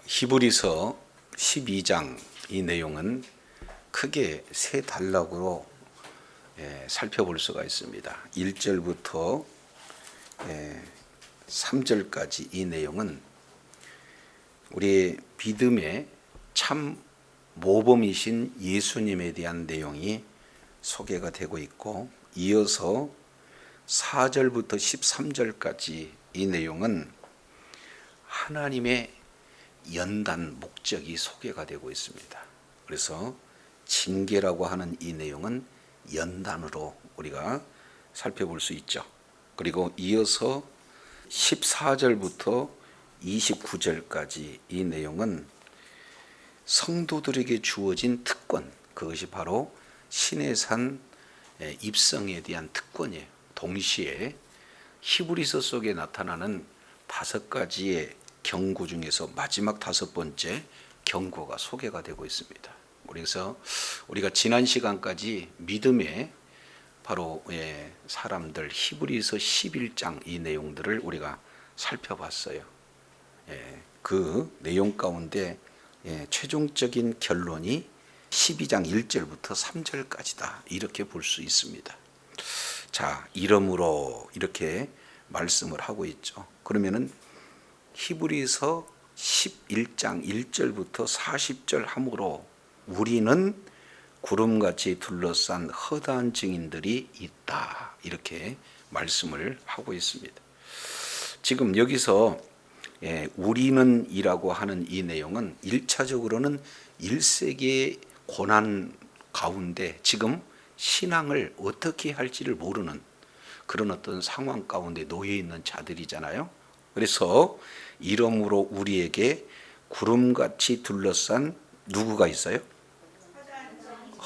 히브리서 12장 이 내용은 크게 세 단락으로 살펴볼 수가 있습니다. 1절부터 3절까지 이 내용은 우리의 믿음의 참 모범이신 예수님에 대한 내용이 소개가 되고 있고, 이어서 4절부터 13절까지 이 내용은 하나님의 연단 목적이 소개가 되고 있습니다. 그래서 징계라고 하는 이 내용은 연단으로 우리가 살펴볼 수 있죠. 그리고 이어서 14절부터 29절까지 이 내용은 성도들에게 주어진 특권, 그것이 바로 신의 산 입성에 대한 특권이에요. 동시에 히브리서 속에 나타나는 5가지의 경고 중에서 마지막 5번째 경고가 소개가 되고 있습니다. 그래서 우리가 지난 시간까지 믿음의 바로 사람들 히브리서 11장 이 내용들을 우리가 살펴봤어요. 그 내용 가운데 최종적인 결론이 12장 1절부터 3절까지다, 이렇게 볼 수 있습니다. 자, 이러므로 이렇게 말씀을 하고 있죠. 그러면은 히브리서 11장 1절부터 40절 함으로 우리는 구름같이 둘러싼 허다한 증인들이 있다, 이렇게 말씀을 하고 있습니다. 지금 여기서 우리는 이라고 하는 이 내용은 1차적으로는 1세기의 고난 가운데 지금 신앙을 어떻게 할지를 모르는 그런 어떤 상황 가운데 놓여 있는 자들이잖아요. 그래서 이러므로 우리에게 구름같이 둘러싼 누구가 있어요?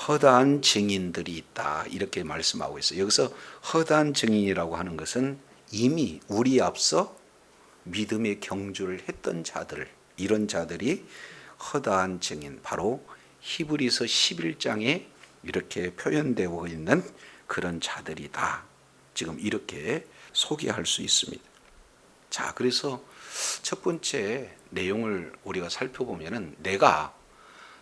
허다한 증인들이 있다, 이렇게 말씀하고 있어요. 여기서 허다한 증인이라고 하는 것은 이미 우리 앞서 믿음의 경주를 했던 자들, 이런 자들이 허다한 증인, 바로 히브리서 11장에 이렇게 표현되어 있는 그런 자들이다, 지금 이렇게 소개할 수 있습니다. 자, 그래서 첫 번째 내용을 우리가 살펴보면은 내가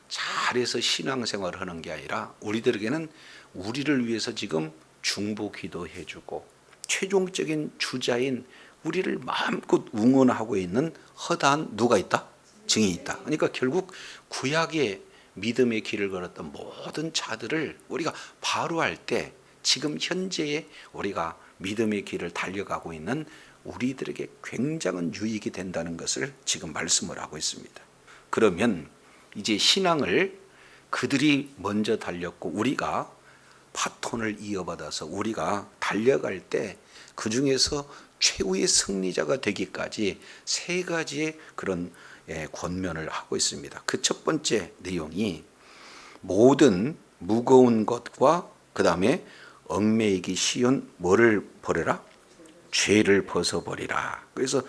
잘해서 신앙생활을 하는 게 아니라 우리들에게는 우리를 위해서 지금 중보 기도해 주고 최종적인 주자인 우리를 마음껏 응원하고 있는 허다한 누가 있다? 증인이 있다. 그러니까 결국 구약의 믿음의 길을 걸었던 모든 자들을 우리가 바로할 때 지금 현재의 우리가 믿음의 길을 달려가고 있는 우리들에게 굉장한 유익이 된다는 것을 지금 말씀을 하고 있습니다. 그러면 이제 신앙을 그들이 먼저 달렸고 우리가 바톤을 이어받아서 우리가 달려갈 때 그 중에서 최후의 승리자가 되기까지 3가지의 그런 권면을 하고 있습니다. 그 첫 번째 내용이 모든 무거운 것과 그 다음에 얽매이기 쉬운 뭐를 버려라? 죄를 벗어버리라. 그래서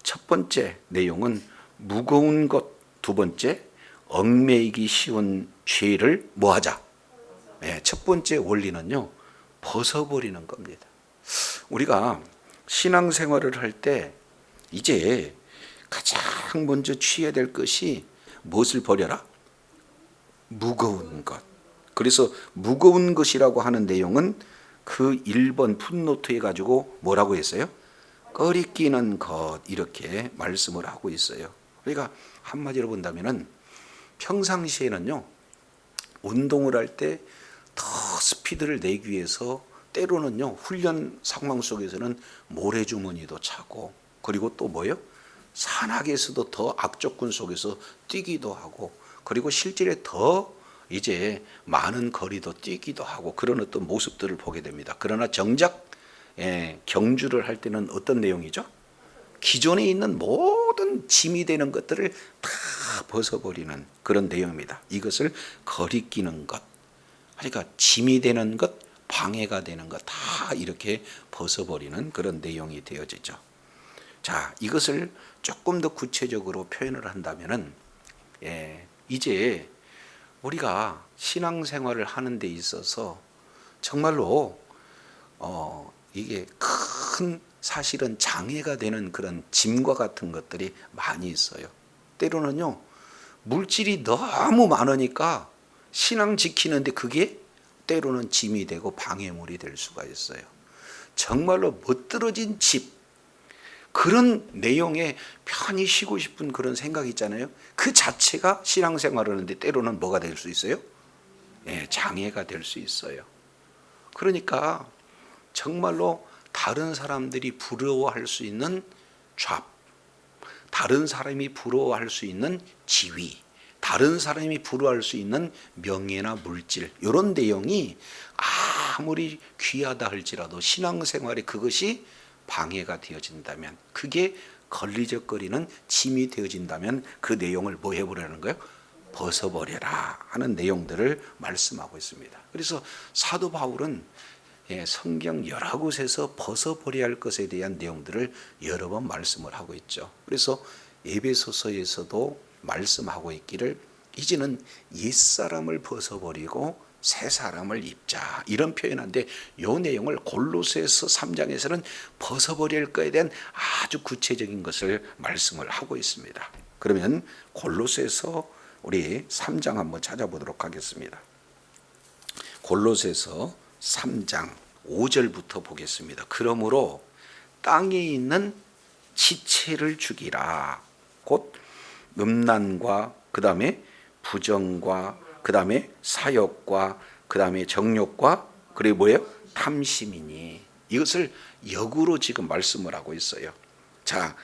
첫 번째 내용은 무거운 것, 두 번째 얽매이기 쉬운 죄를 뭐하자? 첫 번째 원리는요, 벗어버리는 겁니다. 우리가 신앙생활을 할 때 이제 가장 먼저 취해야 될 것이 무엇을 버려라? 무거운 것. 그래서 무거운 것이라고 하는 내용은 그 1번 풋노트에 가지고 뭐라고 했어요? 꺼리끼는 것, 이렇게 말씀을 하고 있어요. 그러니까 한마디로 본다면은 평상시에는요, 운동을 할 때 더 스피드를 내기 위해서 때로는요, 훈련 상황 속에서는 모래주머니도 차고, 그리고 또 뭐예요? 산악에서도 더 악조건 속에서 뛰기도 하고, 그리고 실질에 더 이제 많은 거리도 뛰기도 하고 그런 어떤 모습들을 보게 됩니다. 그러나 정작 경주를 할 때는 어떤 내용이죠? 기존에 있는 모든 짐이 되는 것들을 다 벗어버리는 그런 내용입니다. 이것을 거리끼는 것, 그러니까 짐이 되는 것, 방해가 되는 것 다 이렇게 벗어버리는 그런 내용이 되어지죠. 자, 이것을 조금 더 구체적으로 표현을 한다면은 이제 우리가 신앙생활을 하는 데 있어서 정말로 이게 큰 사실은 장애가 되는 그런 짐과 같은 것들이 많이 있어요. 때로는요 물질이 너무 많으니까 신앙 지키는데 그게 때로는 짐이 되고 방해물이 될 수가 있어요. 정말로 멋들어진 집, 그런 내용에 편히 쉬고 싶은 그런 생각이 있잖아요. 그 자체가 신앙생활을 하는데 때로는 뭐가 될 수 있어요? 장애가 될 수 있어요. 그러니까 정말로 다른 사람들이 부러워할 수 있는 잡, 다른 사람이 부러워할 수 있는 지위, 다른 사람이 부러워할 수 있는 명예나 물질, 이런 내용이 아무리 귀하다 할지라도 신앙생활에 그것이 방해가 되어진다면, 그게 걸리적거리는 짐이 되어진다면 그 내용을 뭐 해보라는 거예요? 벗어버려라 하는 내용들을 말씀하고 있습니다. 그래서 사도 바울은 성경 여러 곳에서 벗어버려야 할 것에 대한 내용들을 여러 번 말씀을 하고 있죠. 그래서 에베소서에서도 말씀하고 있기를 이제는 옛사람을 벗어버리고 새 사람을 입자, 이런 표현인데 이 내용을 골로새서 3장에서는 벗어버릴 것에 대한 아주 구체적인 것을 말씀을 하고 있습니다. 그러면 골로새서 우리 3장 한번 찾아보도록 하겠습니다. 골로새서 3장 5절부터 보겠습니다. 그러므로 땅에 있는 지체를 죽이라. 곧 음란과 그 다음에 부정과 그 다음에 사욕과 그 다음에 정욕과 그리고 뭐예요? 탐심이니. 이것을 역으로 지금 말씀을 하고 있어요. 자,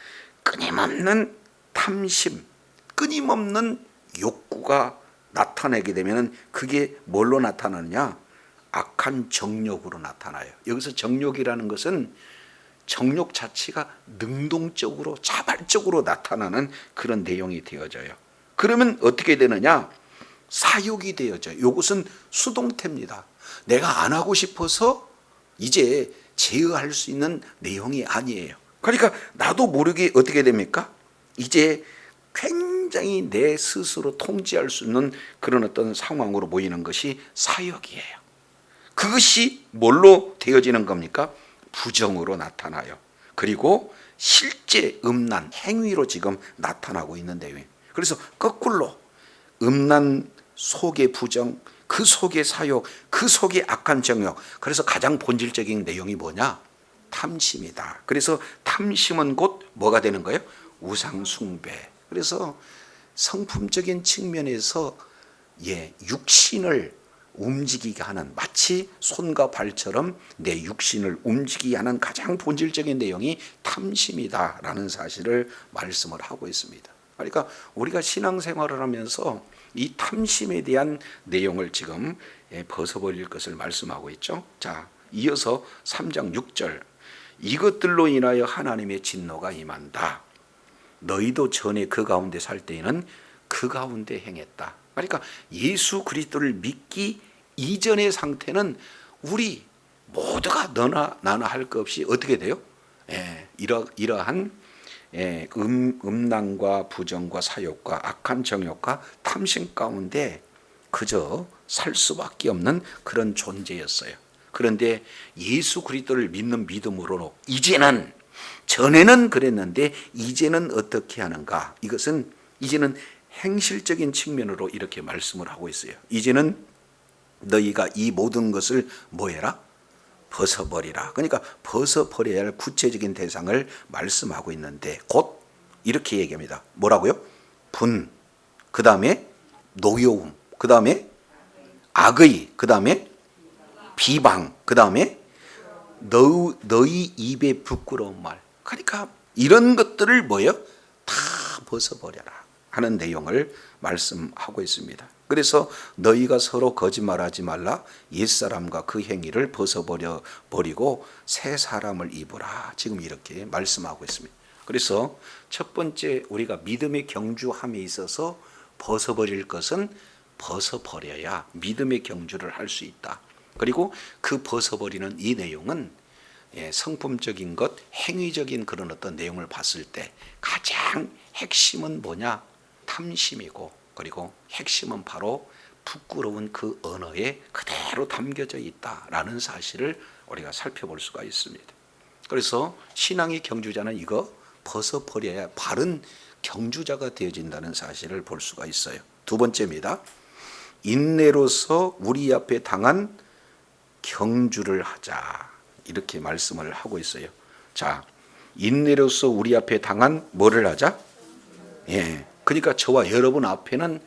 끊임없는 탐심, 끊임없는 욕구가 나타나게 되면 그게 뭘로 나타나느냐? 악한 정욕으로 나타나요. 여기서 정욕이라는 것은 정욕 자체가 능동적으로 자발적으로 나타나는 그런 내용이 되어져요. 그러면 어떻게 되느냐? 사욕이 되어져요. 이것은 수동태입니다. 내가 안 하고 싶어서 이제 제어할 수 있는 내용이 아니에요. 그러니까 나도 모르게 어떻게 됩니까? 이제 굉장히 내 스스로 통제할 수 있는 그런 어떤 상황으로 모이는 것이 사욕이에요. 그것이 뭘로 되어지는 겁니까? 부정으로 나타나요. 그리고 실제 음란 행위로 지금 나타나고 있는데요. 그래서 거꾸로 음란 속의 부정, 그 속의 사욕, 그 속의 악한 정욕. 그래서 가장 본질적인 내용이 뭐냐? 탐심이다. 그래서 탐심은 곧 뭐가 되는 거예요? 우상 숭배. 그래서 성품적인 측면에서 육신을 움직이게 하는, 마치 손과 발처럼 내 육신을 움직이게 하는 가장 본질적인 내용이 탐심이다라는 사실을 말씀을 하고 있습니다. 그러니까 우리가 신앙생활을 하면서 이 탐심에 대한 내용을 지금 벗어버릴 것을 말씀하고 있죠. 자, 이어서 3장 6절, 이것들로 인하여 하나님의 진노가 임한다. 너희도 전에 그 가운데 살 때에는 그 가운데 행했다. 그러니까 예수 그리스도를 믿기 이전의 상태는 우리 모두가 너나 나나 할 것 없이 어떻게 돼요? 이러한 음란과 부정과 사욕과 악한 정욕과 탐심 가운데 그저 살 수밖에 없는 그런 존재였어요. 그런데 예수 그리스도를 믿는 믿음으로 이제는, 전에는 그랬는데 이제는 어떻게 하는가? 이것은 이제는 행실적인 측면으로 이렇게 말씀을 하고 있어요. 이제는 너희가 이 모든 것을 뭐해라? 벗어버리라. 그러니까 벗어버려야 할 구체적인 대상을 말씀하고 있는데 곧 이렇게 얘기합니다. 뭐라고요? 분, 그 다음에 노여움, 그 다음에 악의, 그 다음에 비방, 그 다음에 너희 입에 부끄러운 말. 그러니까 이런 것들을 뭐예요? 다 벗어버려라 하는 내용을 말씀하고 있습니다. 그래서 너희가 서로 거짓말하지 말라. 옛사람과 그 행위를 벗어버리고 새 사람을 입으라. 지금 이렇게 말씀하고 있습니다. 그래서 첫 번째 우리가 믿음의 경주함에 있어서 벗어버릴 것은 벗어버려야 믿음의 경주를 할 수 있다. 그리고 그 벗어버리는 이 내용은 성품적인 것, 행위적인 그런 어떤 내용을 봤을 때 가장 핵심은 뭐냐? 탐심이고, 그리고 핵심은 바로 부끄러운 그 언어에 그대로 담겨져 있다라는 사실을 우리가 살펴볼 수가 있습니다. 그래서 신앙의 경주자는 이거 벗어버려야 바른 경주자가 되어진다는 사실을 볼 수가 있어요. 두 번째입니다. 인내로서 우리 앞에 당한 경주를 하자, 이렇게 말씀을 하고 있어요. 자, 인내로서 우리 앞에 당한 뭐를 하자? 그러니까 저와 여러분 앞에는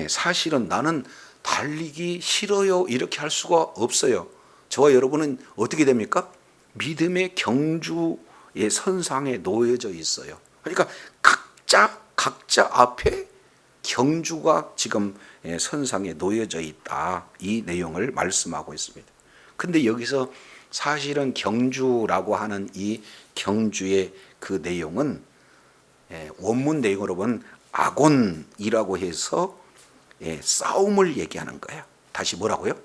사실은 나는 달리기 싫어요 이렇게 할 수가 없어요. 저와 여러분은 어떻게 됩니까? 믿음의 경주의 선상에 놓여져 있어요. 그러니까 각자 앞에 경주가 지금 선상에 놓여져 있다, 이 내용을 말씀하고 있습니다. 근데 여기서 사실은 경주라고 하는 이 경주의 그 내용은 원문 내용으로 보면 아곤이라고 해서 싸움을 얘기하는 거예요. 다시 뭐라고요?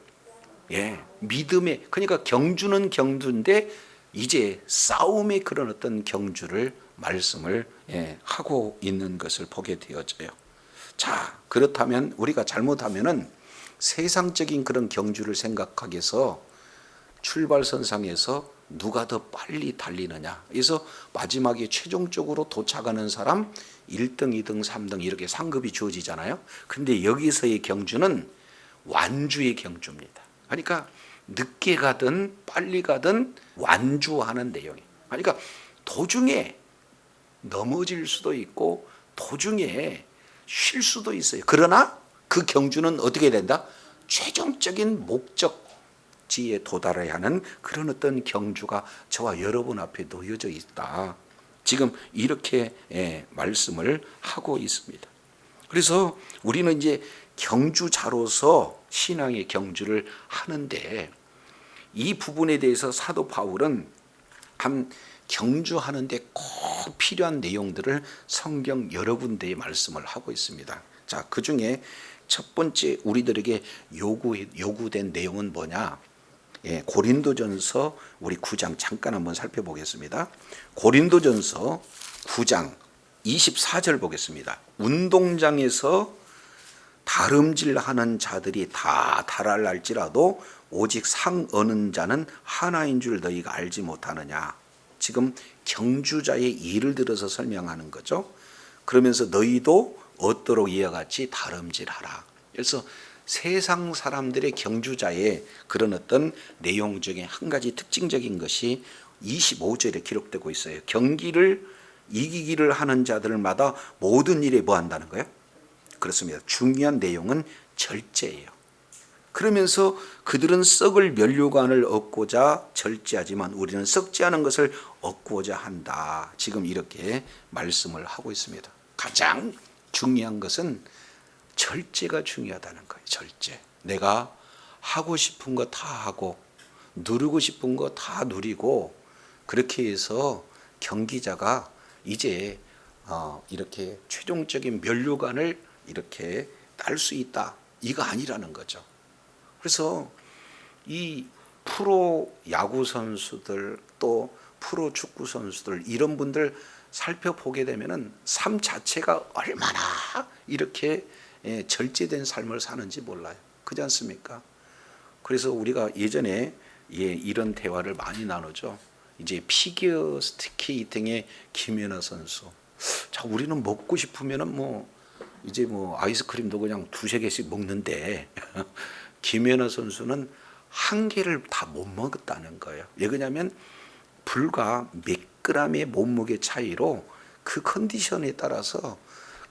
믿음의, 그러니까 경주는 경주인데 이제 싸움의 그런 어떤 경주를 말씀을 하고 있는 것을 보게 되어져요. 자, 그렇다면 우리가 잘못하면은 세상적인 그런 경주를 생각하기 위해서 출발선상에서 누가 더 빨리 달리느냐, 그래서 마지막에 최종적으로 도착하는 사람 1등, 2등, 3등 이렇게 상급이 주어지잖아요. 근데 여기서의 경주는 완주의 경주입니다. 그러니까 늦게 가든 빨리 가든 완주하는 내용이에요. 그러니까 도중에 넘어질 수도 있고 도중에 쉴 수도 있어요. 그러나 그 경주는 어떻게 된다? 최종적인 목적지에 도달해야 하는 그런 어떤 경주가 저와 여러분 앞에 놓여져 있다, 지금 이렇게 말씀을 하고 있습니다. 그래서 우리는 이제 경주자로서 신앙의 경주를 하는데, 이 부분에 대해서 사도 바울은 한 경주하는데 꼭 필요한 내용들을 성경 여러 군데에 말씀을 하고 있습니다. 자, 그 중에 첫 번째 우리들에게 요구된 내용은 뭐냐? 고린도전서 우리 9장 잠깐 한번 살펴보겠습니다. 고린도전서 9장 24절 보겠습니다. 운동장에서 다름질하는 자들이 다 달할지라도 오직 상 얻는 자는 하나인 줄 너희가 알지 못하느냐. 지금 경주자의 예를 들어서 설명하는 거죠. 그러면서 너희도 얻도록 이와 같이 다름질하라. 그래서 세상 사람들의 경주자의 그런 어떤 내용 중에 한 가지 특징적인 것이 25절에 기록되고 있어요. 경기를 이기기를 하는 자들마다 모든 일에 뭐 한다는 거예요? 그렇습니다. 중요한 내용은 절제예요. 그러면서 그들은 썩을 면류관을 얻고자 절제하지만 우리는 썩지 않은 것을 얻고자 한다, 지금 이렇게 말씀을 하고 있습니다. 가장 중요한 것은 절제가 중요하다는 거예요. 절제. 내가 하고 싶은 거 다 하고 누리고 싶은 거 다 누리고, 그렇게 해서 경기자가 이제 이렇게 최종적인 면류관을 이렇게 딸 수 있다, 이거 아니라는 거죠. 그래서 이 프로 야구 선수들 또 프로 축구 선수들 이런 분들 살펴보게 되면은 삶 자체가 얼마나 이렇게 절제된 삶을 사는지 몰라요. 그렇지 않습니까? 그래서 우리가 예전에 이런 대화를 많이 나누죠. 이제 피겨 스케이팅의 김연아 선수. 자, 우리는 먹고 싶으면은 이제 아이스크림도 그냥 2-3개씩 먹는데 김연아 선수는 한 개를 다 못 먹었다는 거예요. 왜 그러냐면 불과 몇 그램의 몸무게 차이로 그 컨디션에 따라서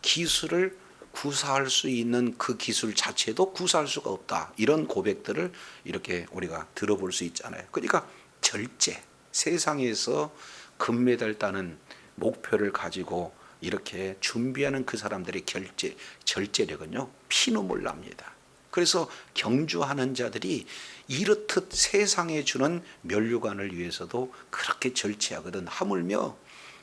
기술을 구사할 수 있는 그 기술 자체도 구사할 수가 없다, 이런 고백들을 이렇게 우리가 들어볼 수 있잖아요. 그러니까 절제, 세상에서 금메달 따는 목표를 가지고 이렇게 준비하는 그 사람들의 절제력은요 피눈물 납니다. 그래서 경주하는 자들이 이렇듯 세상에 주는 면류관을 위해서도 그렇게 절제하거든. 하물며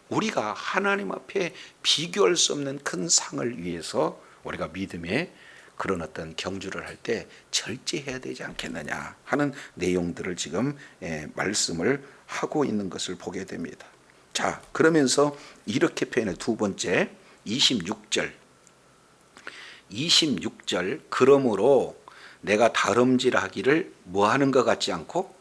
우리가 하나님 앞에 비교할 수 없는 큰 상을 위해서 우리가 믿음의 그런 어떤 경주를 할 때 절제해야 되지 않겠느냐 하는 내용들을 지금 말씀을 하고 있는 것을 보게 됩니다. 자, 그러면서 이렇게 표현해. 두 번째 26절 그러므로 내가 다름질하기를 뭐 하는 것 같지 않고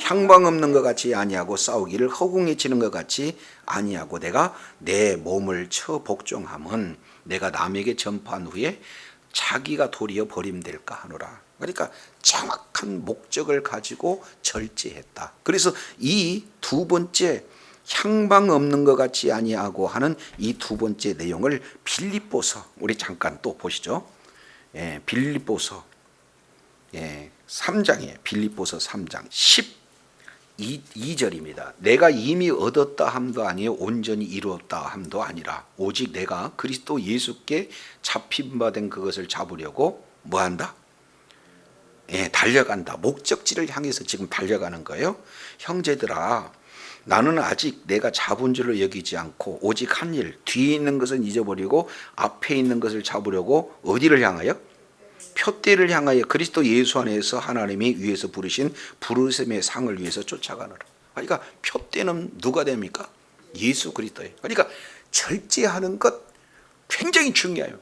향방 없는 것 같이 아니하고 싸우기를 허공에 치는 것 같이 아니하고 내가 내 몸을 쳐 복종함은 내가 남에게 전파한 후에 자기가 도리어 버림될까 하노라. 그러니까 정확한 목적을 가지고 절제했다. 그래서 이 두 번째 향방 없는 것 같이 아니하고 하는 이 두 번째 내용을 빌립보서 우리 잠깐 또 보시죠. 예, 빌립보서 3장이에요. 빌립보서 3장 12절입니다. 내가 이미 얻었다 함도 아니요 온전히 이루었다 함도 아니라 오직 내가 그리스도 예수께 잡힌 바 된 그것을 잡으려고 뭐한다? 달려간다. 목적지를 향해서 지금 달려가는 거예요. 형제들아, 나는 아직 내가 잡은 줄로 여기지 않고 오직 한 일, 뒤에 있는 것은 잊어버리고 앞에 있는 것을 잡으려고 어디를 향하여? 표대를 향하여 그리스도 예수 안에서 하나님이 위에서 부르신 부르심의 상을 위해서 쫓아가노라. 그러니까 표대는 누가 됩니까? 예수 그리스도예요. 그러니까 절제하는 것 굉장히 중요해요.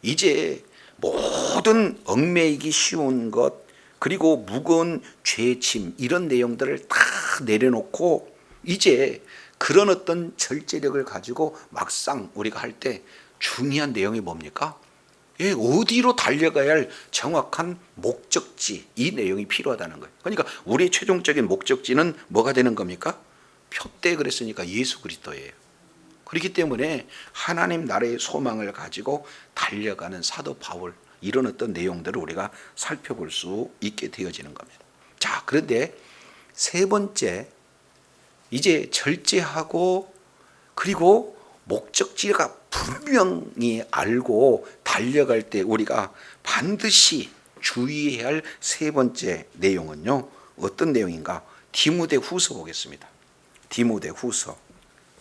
이제 모든 얽매이기 쉬운 것 그리고 무거운 죄짐 이런 내용들을 다 내려놓고 이제 그런 어떤 절제력을 가지고 막상 우리가 할 때 중요한 내용이 뭡니까? 어디로 달려가야 할 정확한 목적지 이 내용이 필요하다는 거예요. 그러니까 우리의 최종적인 목적지는 뭐가 되는 겁니까? 표대 그랬으니까 예수 그리스도예요. 그렇기 때문에 하나님 나라의 소망을 가지고 달려가는 사도 바울 이런 어떤 내용들을 우리가 살펴볼 수 있게 되어지는 겁니다. 자, 그런데 세 번째 이제 절제하고 그리고 목적지가 분명히 알고 달려갈 때 우리가 반드시 주의해야 할 세 번째 내용은요. 어떤 내용인가? 디모데후서 보겠습니다. 디모데후서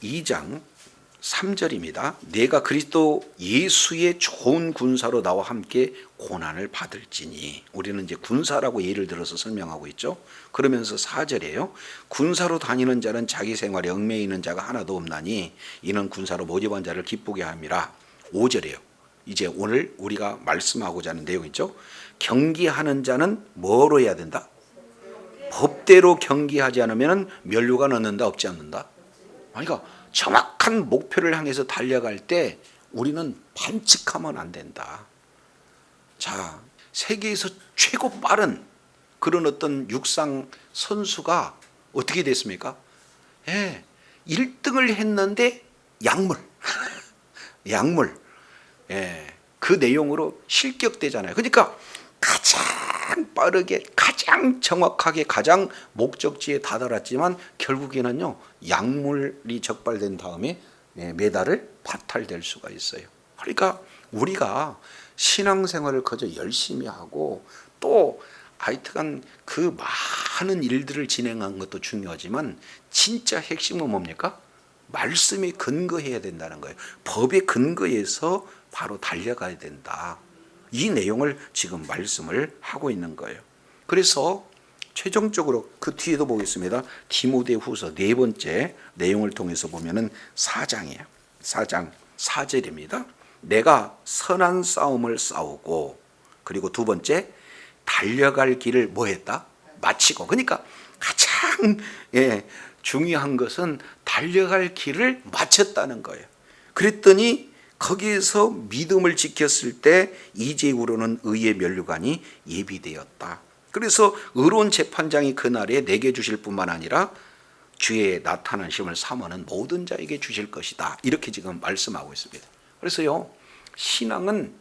2장 3절입니다. 내가 그리스도 예수의 좋은 군사로 나와 함께 고난을 받을지니 우리는 이제 군사라고 예를 들어서 설명하고 있죠. 그러면서 4절이에요. 군사로 다니는 자는 자기 생활에 얽매이는 있는 자가 하나도 없나니 이는 군사로 모집한 자를 기쁘게 함이라. 5절이에요. 이제 오늘 우리가 말씀하고자 하는 내용이죠. 경기하는 자는 뭐로 해야 된다? 법대로 경기하지 않으면 면류가 넣는다 없지 않는다. 그러니까 정확한 목표를 향해서 달려갈 때 우리는 반칙하면 안 된다. 자, 세계에서 최고 빠른 그런 어떤 육상 선수가 어떻게 됐습니까? 1등을 했는데 약물. 그 내용으로 실격되잖아요. 그러니까 가장 빠르게 가장 정확하게 가장 목적지에 다다랐지만 결국에는요 약물이 적발된 다음에 메달을 박탈될 수가 있어요. 그러니까 우리가 신앙생활을 그저 열심히 하고 또 하여튼 그 많은 일들을 진행한 것도 중요하지만 진짜 핵심은 뭡니까? 말씀에 근거해야 된다는 거예요. 법에 근거해서 바로 달려가야 된다. 이 내용을 지금 말씀을 하고 있는 거예요. 그래서 최종적으로 그 뒤에도 보겠습니다. 디모데후서 네 번째 내용을 통해서 보면은 4장이에요. 4장 4절입니다. 내가 선한 싸움을 싸우고 그리고 두 번째 달려갈 길을 뭐 했다? 마치고. 그러니까 가장 중요한 것은 달려갈 길을 마쳤다는 거예요. 그랬더니 거기에서 믿음을 지켰을 때 이제후로는 의의 면류관이 예비되었다. 그래서 의로운 재판장이 그날에 내게 주실 뿐만 아니라 주의 나타나심을 사모하는 모든 자에게 주실 것이다. 이렇게 지금 말씀하고 있습니다. 그래서요, 신앙은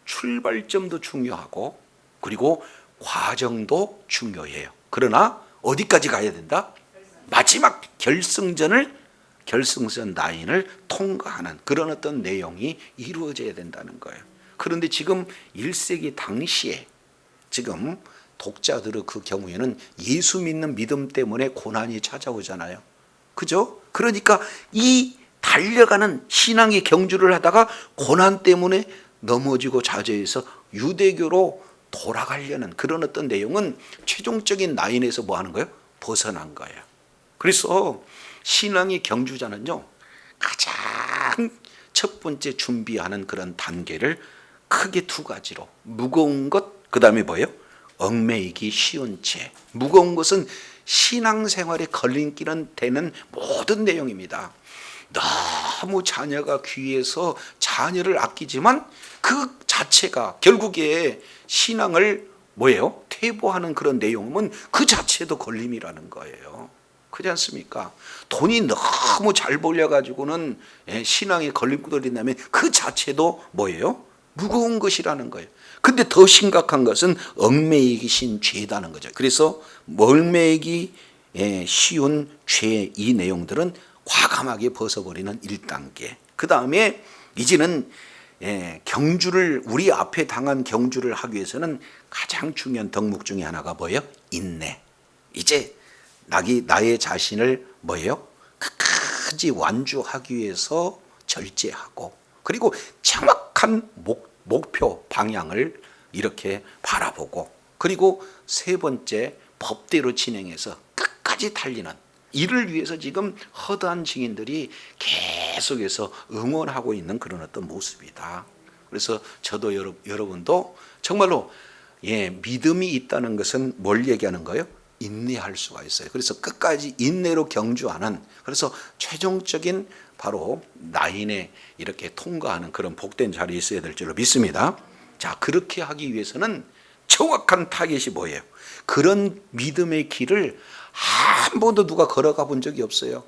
출발점도 중요하고 그리고 과정도 중요해요. 그러나 어디까지 가야 된다? 마지막 결승선 라인을 통과하는 그런 어떤 내용이 이루어져야 된다는 거예요. 그런데 지금 1세기 당시에 지금 독자들의 그 경우에는 예수 믿는 믿음 때문에 고난이 찾아오잖아요. 그죠? 그러니까 이 달려가는 신앙의 경주를 하다가 고난 때문에 넘어지고 좌절해서 유대교로 돌아가려는 그런 어떤 내용은 최종적인 라인에서 뭐 하는 거예요? 벗어난 거예요. 그래서 신앙의 경주자는요, 가장 첫 번째 준비하는 그런 단계를 크게 두 가지로 무거운 것, 그 다음에 뭐예요? 얽매이기 쉬운 죄. 무거운 것은 신앙생활에 걸림길은 되는 모든 내용입니다. 너무 자녀가 귀해서 자녀를 아끼지만 그 자체가 결국에 신앙을 뭐예요? 퇴보하는 그런 내용은 그 자체도 걸림이라는 거예요. 그렇지 않습니까? 돈이 너무 잘 벌려가지고는 신앙에 걸림돌이 나면 그 자체도 뭐예요? 무거운 것이라는 거예요. 근데 더 심각한 것은 얽매이기 쉬운 죄다는 거죠. 그래서 얽매이기 쉬운 죄 이 내용들은 과감하게 벗어버리는 1단계. 그 다음에 이제는 경주를 우리 앞에 당한 경주를 하기 위해서는 가장 중요한 덕목 중에 하나가 뭐예요? 인내. 이제 나의 자신을 뭐예요? 끝까지 완주하기 위해서 절제하고 그리고 정확한 목표 방향을 이렇게 바라보고 그리고 세 번째 법대로 진행해서 끝까지 달리는 이를 위해서 지금 허다한 증인들이 계속해서 응원하고 있는 그런 어떤 모습이다. 그래서 저도 여러분도 정말로 믿음이 있다는 것은 뭘 얘기하는 거예요? 인내할 수가 있어요. 그래서 끝까지 인내로 경주하는 그래서 최종적인 바로 나인에 이렇게 통과하는 그런 복된 자리에 있어야 될 줄로 믿습니다. 자, 그렇게 하기 위해서는 정확한 타겟이 뭐예요? 그런 믿음의 길을 한 번도 누가 걸어가 본 적이 없어요.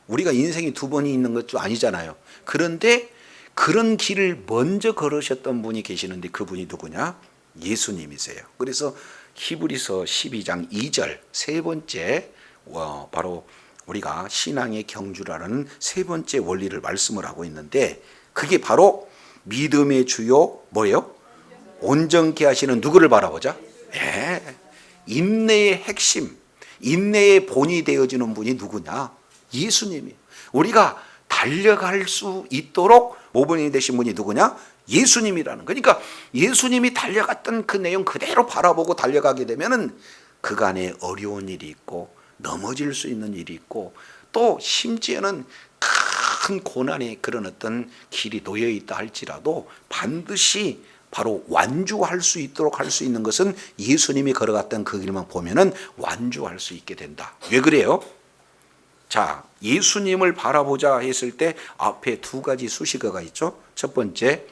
우리가 인생이 두 번이 있는 것도 아니잖아요. 그런데 그런 길을 먼저 걸으셨던 분이 계시는데 그분이 누구냐? 예수님이세요. 그래서 히브리서 12장 2절 세 번째 바로 우리가 신앙의 경주라는 세 번째 원리를 말씀을 하고 있는데 그게 바로 믿음의 주요 뭐예요? 온전케 하시는 누구를 바라보자? 인내의 핵심, 인내의 본이 되어지는 분이 누구냐? 예수님이에요. 우리가 달려갈 수 있도록 모범이 되신 분이 누구냐? 예수님이라는. 그러니까 예수님이 달려갔던 그 내용 그대로 바라보고 달려가게 되면은 그간에 어려운 일이 있고 넘어질 수 있는 일이 있고 또 심지어는 큰 고난의 그런 어떤 길이 놓여 있다 할지라도 반드시 바로 완주할 수 있도록 할 수 있는 것은 예수님이 걸어갔던 그 길만 보면은 완주할 수 있게 된다. 왜 그래요? 자, 예수님을 바라보자 했을 때 앞에 두 가지 수식어가 있죠. 첫 번째,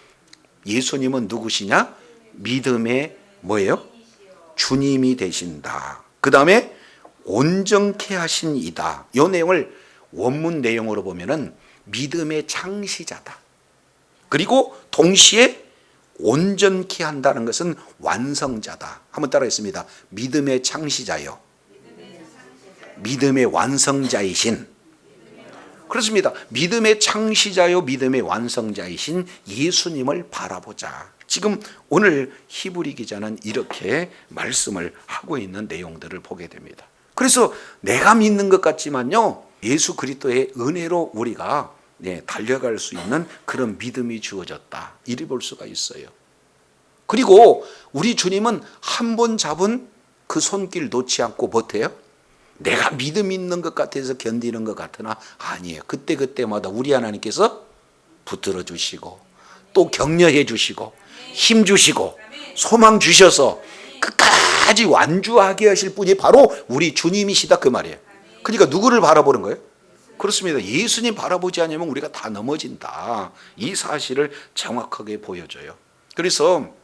예수님은 누구시냐? 믿음의 뭐예요? 주님이 되신다. 그 다음에 온전케 하신 이다. 이 내용을 원문 내용으로 보면은 믿음의 창시자다. 그리고 동시에 온전케 한다는 것은 완성자다. 한번 따라했습니다. 믿음의 창시자요. 믿음의 완성자이신. 그렇습니다. 믿음의 창시자요 믿음의 완성자이신 예수님을 바라보자. 지금 오늘 히브리 기자는 이렇게 말씀을 하고 있는 내용들을 보게 됩니다. 그래서 내가 믿는 것 같지만요 예수 그리스도의 은혜로 우리가 달려갈 수 있는 그런 믿음이 주어졌다. 이리 볼 수가 있어요. 그리고 우리 주님은 한 번 잡은 그 손길 놓지 않고 버텨요. 내가 믿음 있는 것 같아서 견디는 것 같으나 아니에요. 그때마다 우리 하나님께서 붙들어 주시고 또 격려해 주시고 힘 주시고 소망 주셔서 끝까지 완주하게 하실 분이 바로 우리 주님이시다 그 말이에요. 그러니까 누구를 바라보는 거예요? 그렇습니다. 예수님 바라보지 않으면 우리가 다 넘어진다. 이 사실을 정확하게 보여줘요. 그래서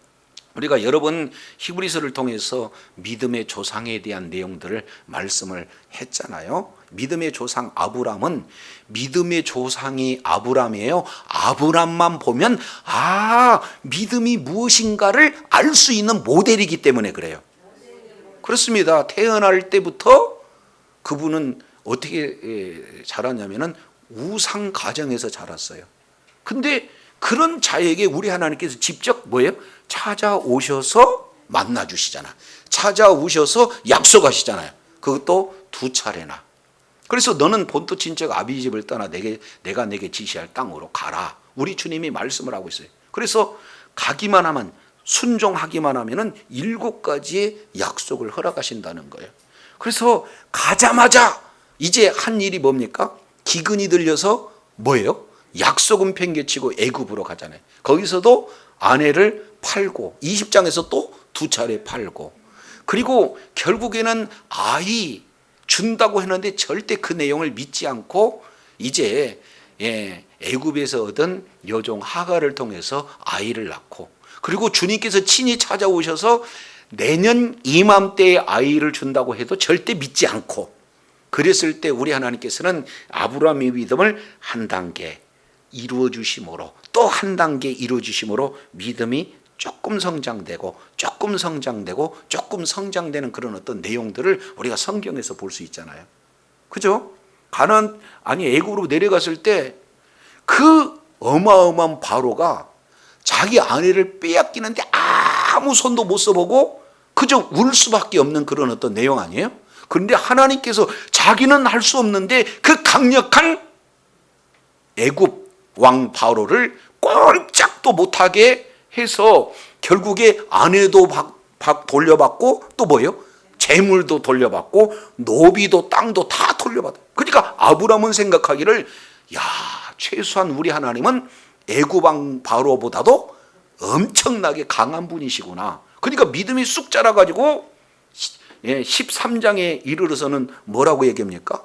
우리가 여러 번 히브리서를 통해서 믿음의 조상에 대한 내용들을 말씀을 했잖아요. 믿음의 조상 아브람은 믿음의 조상이 아브람이에요. 아브람만 보면 믿음이 무엇인가를 알 수 있는 모델이기 때문에 그래요. 그렇습니다. 태어날 때부터 그분은 어떻게 자랐냐면은 우상 가정에서 자랐어요. 근데 그런 자에게 우리 하나님께서 직접 뭐예요? 찾아오셔서 만나 주시잖아. 찾아오셔서 약속하시잖아요. 그것도 2차례나. 그래서 너는 본토 친척 아비 집을 떠나 내가 내게 지시할 땅으로 가라. 우리 주님이 말씀을 하고 있어요. 그래서 가기만 하면 순종하기만 하면은 7가지의 약속을 허락하신다는 거예요. 그래서 가자마자 이제 한 일이 뭡니까? 기근이 들려서 뭐예요? 약속은 팽개치고 애굽으로 가잖아요. 거기서도 아내를 팔고 20장에서 또 2차례 팔고 그리고 결국에는 아이 준다고 했는데 절대 그 내용을 믿지 않고 이제 애굽에서 얻은 여종 하갈을 통해서 아이를 낳고, 그리고 주님께서 친히 찾아오셔서 내년 이맘때에 아이를 준다고 해도 절대 믿지 않고, 그랬을 때 우리 하나님께서는 아브라함의 믿음을 한 단계 이루어 주심으로, 또 한 단계 이루어 주심으로 믿음이 조금 성장되고 조금 성장되고 조금 성장되는 그런 어떤 내용들을 우리가 성경에서 볼 수 있잖아요. 그죠? 애굽으로 내려갔을 때 그 어마어마한 바로가 자기 아내를 빼앗기는데 아무 손도 못 써보고 그저 울 수밖에 없는 그런 어떤 내용 아니에요? 그런데 하나님께서 자기는 할 수 없는데 그 강력한 애굽 왕 바로를 꼼짝도 못하게 해서 결국에 아내도 돌려받고, 또 뭐예요? 재물도 돌려받고 노비도 땅도 다 돌려받아. 그러니까 아브라함은 생각하기를, 야, 최소한 우리 하나님은 애굽 왕 바로보다도 엄청나게 강한 분이시구나. 그러니까 믿음이 쑥 자라가지고 13장에 이르러서는 뭐라고 얘기합니까?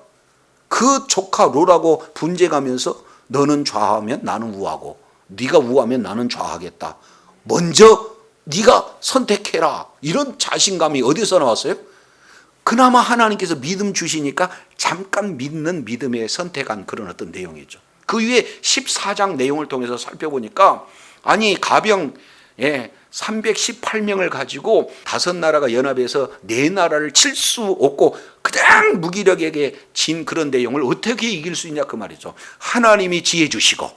그 조카 롯하고 분쟁하면서 너는 좌하면 나는 우하고 네가 우하면 나는 좌하겠다. 먼저 네가 선택해라. 이런 자신감이 어디서 나왔어요? 그나마 하나님께서 믿음 주시니까 잠깐 믿는 믿음에 선택한 그런 어떤 내용이죠. 그 위에 14장 내용을 통해서 살펴보니까, 아니 가병 318명을 가지고 5나라가 연합해서 4나라를 칠 수 없고 그냥 무기력에게 진 그런 내용을 어떻게 이길 수 있냐 그 말이죠. 하나님이 지혜 주시고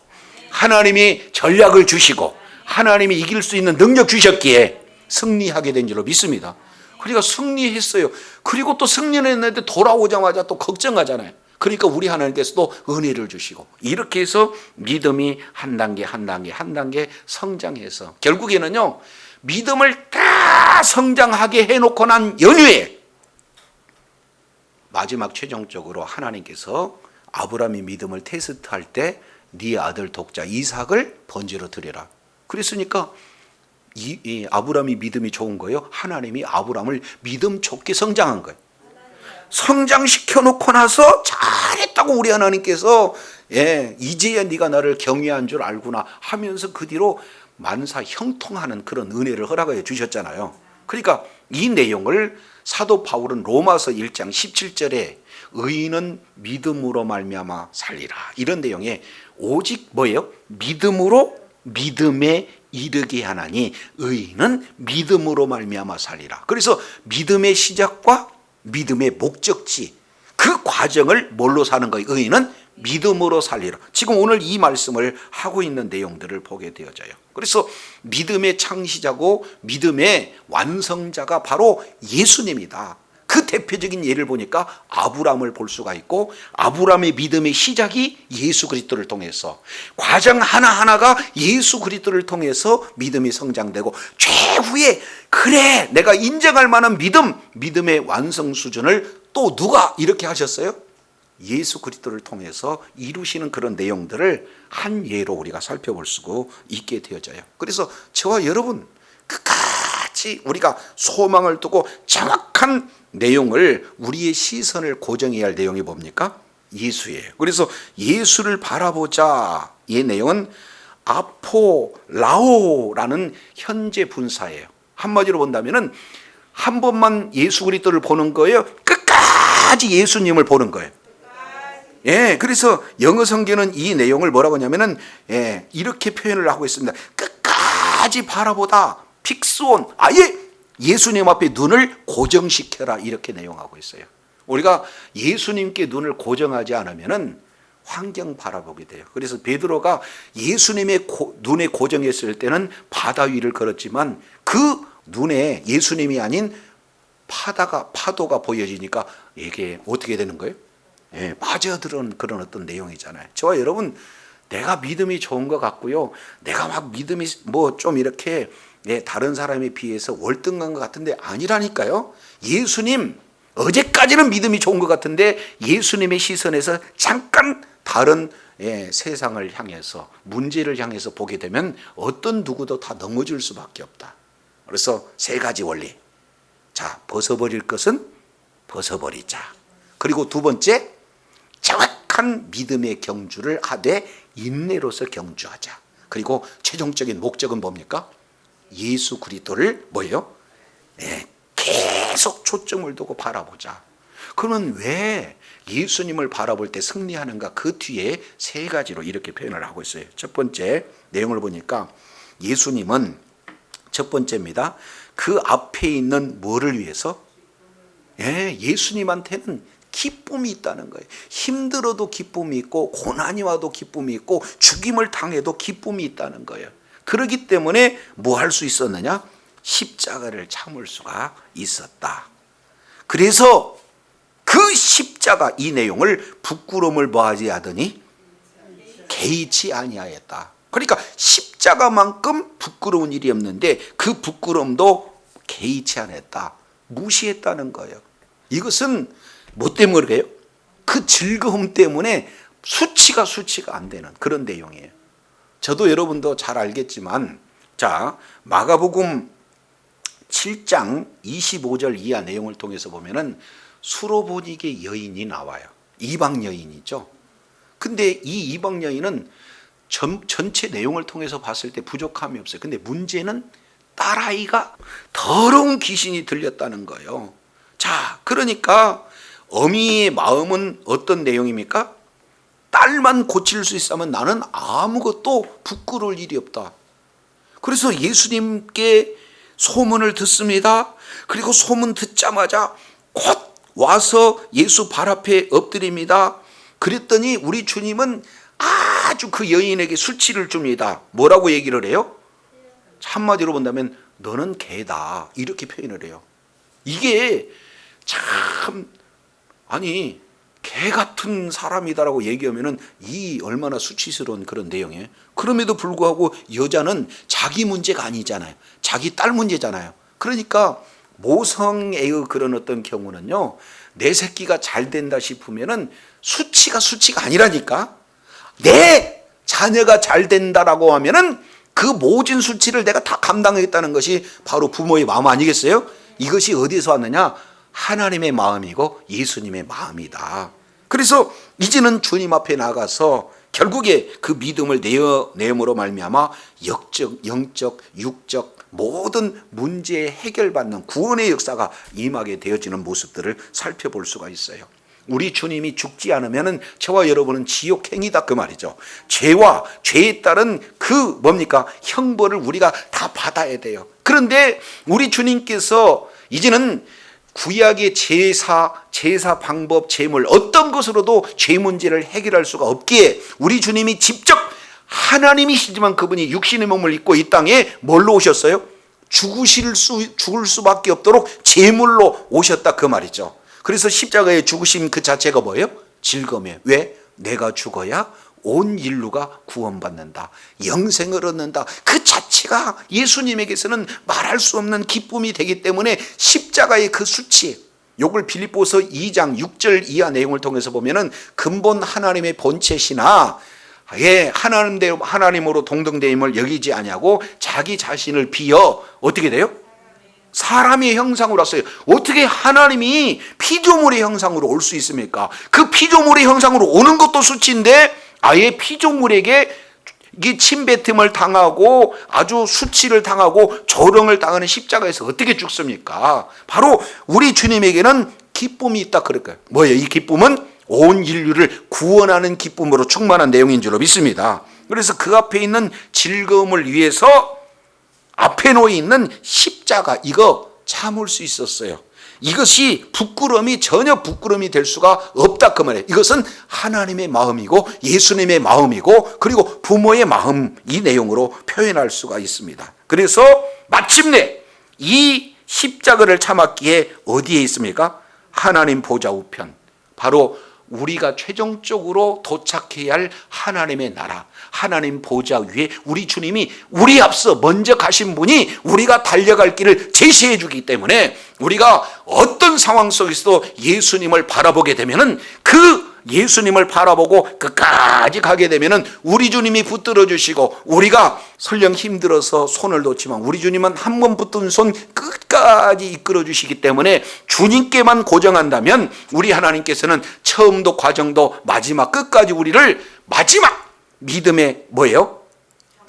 하나님이 전략을 주시고 하나님이 이길 수 있는 능력 주셨기에 승리하게 된 줄로 믿습니다. 그러니까 승리했어요. 그리고 또 승리는 했는데 돌아오자마자 또 걱정하잖아요. 그러니까 우리 하나님께서도 은혜를 주시고, 이렇게 해서 믿음이 한 단계 한 단계 한 단계 성장해서 결국에는요, 믿음을 다 성장하게 해놓고 난 연후에 마지막 최종적으로 하나님께서 아브라함의 믿음을 테스트할 때 네 아들 독자 이삭을 번제로 드려라. 그랬으니까 이 아브라함이 믿음이 좋은 거예요. 하나님이 아브라함을 믿음 좋게 성장한 거예요. 성장시켜 놓고 나서 잘했다고 우리 하나님께서 이제야 네가 나를 경외한 줄 알구나 하면서 그 뒤로 만사 형통하는 그런 은혜를 허락하여 주셨잖아요. 그러니까 이 내용을 사도 바울은 로마서 1장 17절에 의인은 믿음으로 말미암아 살리라, 이런 내용에 오직 뭐예요? 믿음으로 믿음에 이르게 하나니 의인은 믿음으로 말미암아 살리라. 그래서 믿음의 시작과 믿음의 목적지, 그 과정을 뭘로 사는 거예요? 의인은 믿음으로 살리라. 지금 오늘 이 말씀을 하고 있는 내용들을 보게 되어져요. 그래서 믿음의 창시자고 믿음의 완성자가 바로 예수님이다. 그 대표적인 예를 보니까 아브라함을 볼 수가 있고, 아브라함의 믿음의 시작이 예수 그리스도를 통해서, 과정 하나하나가 예수 그리스도를 통해서 믿음이 성장되고, 최후에 그래 내가 인정할 만한 믿음의 완성 수준을 또 누가 이렇게 하셨어요? 예수 그리스도를 통해서 이루시는 그런 내용들을 한 예로 우리가 살펴볼 수 있게 되어져요. 그래서 저와 여러분 끝까지 우리가 소망을 두고 정확한 내용을, 우리의 시선을 고정해야 할 내용이 뭡니까? 예수예요. 그래서 예수를 바라보자, 이 내용은 아포라오라는 현재 분사예요. 한마디로 본다면은 한 번만 예수 그리스도를 보는 거예요. 끝까지 예수님을 보는 거예요. 그래서 영어 성경은 이 내용을 뭐라고 하냐면은 이렇게 표현을 하고 있습니다. 끝까지 바라보다, 픽스온, 아예 예수님 앞에 눈을 고정시켜라, 이렇게 내용하고 있어요. 우리가 예수님께 눈을 고정하지 않으면은 환경 바라보게 돼요. 그래서 베드로가 예수님의 눈에 고정했을 때는 바다 위를 걸었지만 그 눈에 예수님이 아닌 파도가 보여지니까 이게 어떻게 되는 거예요? 빠져드는 그런 어떤 내용이잖아요. 저와 여러분, 내가 믿음이 좋은 것 같고요, 내가 막 믿음이 뭐 좀 이렇게 다른 사람에 비해서 월등한 것 같은데 아니라니까요. 예수님, 어제까지는 믿음이 좋은 것 같은데 예수님의 시선에서 잠깐 다른 세상을 향해서, 문제를 향해서 보게 되면 어떤 누구도 다 넘어질 수밖에 없다. 그래서 3가지 원리. 자, 벗어버릴 것은 벗어버리자. 그리고 두 번째, 정확한 믿음의 경주를 하되 인내로서 경주하자. 그리고 최종적인 목적은 뭡니까? 예수 그리스도를 뭐예요? 네, 계속 초점을 두고 바라보자. 그러면 왜 예수님을 바라볼 때 승리하는가? 그 뒤에 세 가지로 이렇게 표현을 하고 있어요. 첫 번째 내용을 보니까 예수님은 첫 번째입니다. 그 앞에 있는 뭐를 위해서? 예수님한테는 기쁨이 있다는 거예요. 힘들어도 기쁨이 있고 고난이 와도 기쁨이 있고 죽임을 당해도 기쁨이 있다는 거예요. 그렇기 때문에 뭐 할 수 있었느냐? 십자가를 참을 수가 있었다. 그래서 그 십자가 이 내용을 부끄러움을 뭐하지 하더니 개의치 아니하였다. 그러니까 십자가만큼 부끄러운 일이 없는데 그 부끄러움도 개의치 않았다. 무시했다는 거예요. 이것은 뭐 때문에 그래요? 그 즐거움 때문에 수치가 안 되는 그런 내용이에요. 저도 여러분도 잘 알겠지만, 자, 마가복음 7장 25절 이하 내용을 통해서 보면은 수로보니게 여인이 나와요. 이방 여인이죠. 근데 이 이방 여인은 전체 내용을 통해서 봤을 때 부족함이 없어요. 근데 문제는 딸아이가 더러운 귀신이 들렸다는 거예요. 자, 그러니까 어미의 마음은 어떤 내용입니까? 딸만 고칠 수 있으면 나는 아무것도 부끄러울 일이 없다. 그래서 예수님께 소문을 듣습니다. 그리고 소문 듣자마자 곧 와서 예수 발 앞에 엎드립니다. 그랬더니 우리 주님은 아주 그 여인에게 수치를 줍니다. 뭐라고 얘기를 해요? 한마디로 본다면 너는 개다, 이렇게 표현을 해요. 이게 참, 아니 개 같은 사람이다라고 얘기하면은 이 얼마나 수치스러운 그런 내용이에요. 그럼에도 불구하고 여자는 자기 문제가 아니잖아요. 자기 딸 문제잖아요. 그러니까 모성애의 그런 어떤 경우는요, 내 새끼가 잘 된다 싶으면은 수치가 아니라니까. 내 자녀가 잘 된다라고 하면은 그 모진 수치를 내가 다 감당하겠다는 것이 바로 부모의 마음 아니겠어요? 이것이 어디서 왔느냐? 하나님의 마음이고 예수님의 마음이다. 그래서 이제는 주님 앞에 나가서 결국에 그 믿음을 내음으로 말미암아 영적, 육적 모든 문제에 해결받는 구원의 역사가 임하게 되어지는 모습들을 살펴볼 수가 있어요. 우리 주님이 죽지 않으면 저와 여러분은 지옥행이다, 그 말이죠. 죄와 죄에 따른 그 뭡니까? 형벌을 우리가 다 받아야 돼요. 그런데 우리 주님께서 이제는 구약의 제사 방법, 제물 어떤 것으로도 죄 문제를 해결할 수가 없기에 우리 주님이 직접 하나님이시지만 그분이 육신의 몸을 입고 이 땅에 뭘로 오셨어요? 죽을 수밖에 없도록 제물로 오셨다, 그 말이죠. 그래서 십자가의 죽으심 그 자체가 뭐예요? 즐거움이에요. 왜? 내가 죽어야 온 인류가 구원받는다, 영생을 얻는다. 그 자체가 예수님에게서는 말할 수 없는 기쁨이 되기 때문에 십자가의 그 수치, 요걸 빌립보서 2장 6절 이하 내용을 통해서 보면은 근본 하나님의 본체시나 하나님으로 동등됨을 여기지 아니하고 자기 자신을 비어 어떻게 돼요? 사람의 형상으로 왔어요. 어떻게 하나님이 피조물의 형상으로 올 수 있습니까? 그 피조물의 형상으로 오는 것도 수치인데 아예 피조물에게 침뱉음을 당하고 아주 수치를 당하고 조롱을 당하는 십자가에서 어떻게 죽습니까? 바로 우리 주님에게는 기쁨이 있다, 그럴까요? 뭐예요? 이 기쁨은 온 인류를 구원하는 기쁨으로 충만한 내용인 줄로 믿습니다. 그래서 그 앞에 있는 즐거움을 위해서 앞에 놓여 있는 십자가, 이거 참을 수 있었어요. 이것이 부끄러움이 전혀 부끄러움이 될 수가 없다, 그 말이에요. 이것은 하나님의 마음이고 예수님의 마음이고 그리고 부모의 마음, 이 내용으로 표현할 수가 있습니다. 그래서 마침내 이 십자가를 참았기에 어디에 있습니까? 하나님 보좌 우편, 바로 우리가 최종적으로 도착해야 할 하나님의 나라, 하나님 보좌 위에 우리 주님이 우리 앞서 먼저 가신 분이 우리가 달려갈 길을 제시해 주기 때문에 우리가 어떤 상황 속에서도 예수님을 바라보게 되면은 그 예수님을 바라보고 끝까지 가게 되면은 우리 주님이 붙들어 주시고, 우리가 설령 힘들어서 손을 놓지만 우리 주님은 한 번 붙든 손 끝까지 끝까지 이끌어 주시기 때문에 주님께만 고정한다면 우리 하나님께서는 처음도 과정도 마지막 끝까지 우리를 마지막 믿음의 뭐예요?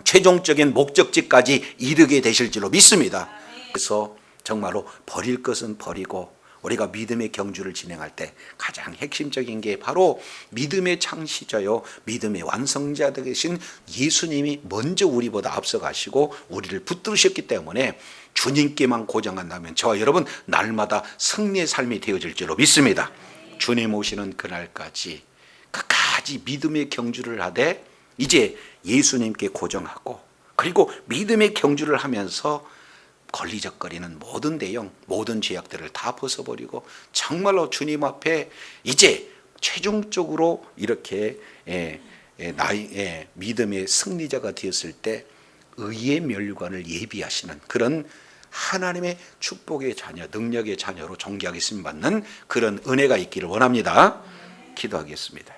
최종적인 목적지까지 이르게 되실 줄로 믿습니다. 그래서 정말로 버릴 것은 버리고 우리가 믿음의 경주를 진행할 때 가장 핵심적인 게 바로 믿음의 창시자요 믿음의 완성자 되신 예수님이 먼저 우리보다 앞서가시고 우리를 붙들으셨기 때문에 주님께만 고정한다면 저와 여러분 날마다 승리의 삶이 되어질 줄로 믿습니다. 주님 오시는 그날까지 끝까지 믿음의 경주를 하되 이제 예수님께 고정하고 그리고 믿음의 경주를 하면서 걸리적거리는 모든 대형, 모든 죄악들을 다 벗어버리고 정말로 주님 앞에 이제 최종적으로 이렇게 나의 믿음의 승리자가 되었을 때 의의 멸관을 예비하시는 그런 하나님의 축복의 자녀, 능력의 자녀로 존귀하게 쓰임받는 그런 은혜가 있기를 원합니다. 기도하겠습니다.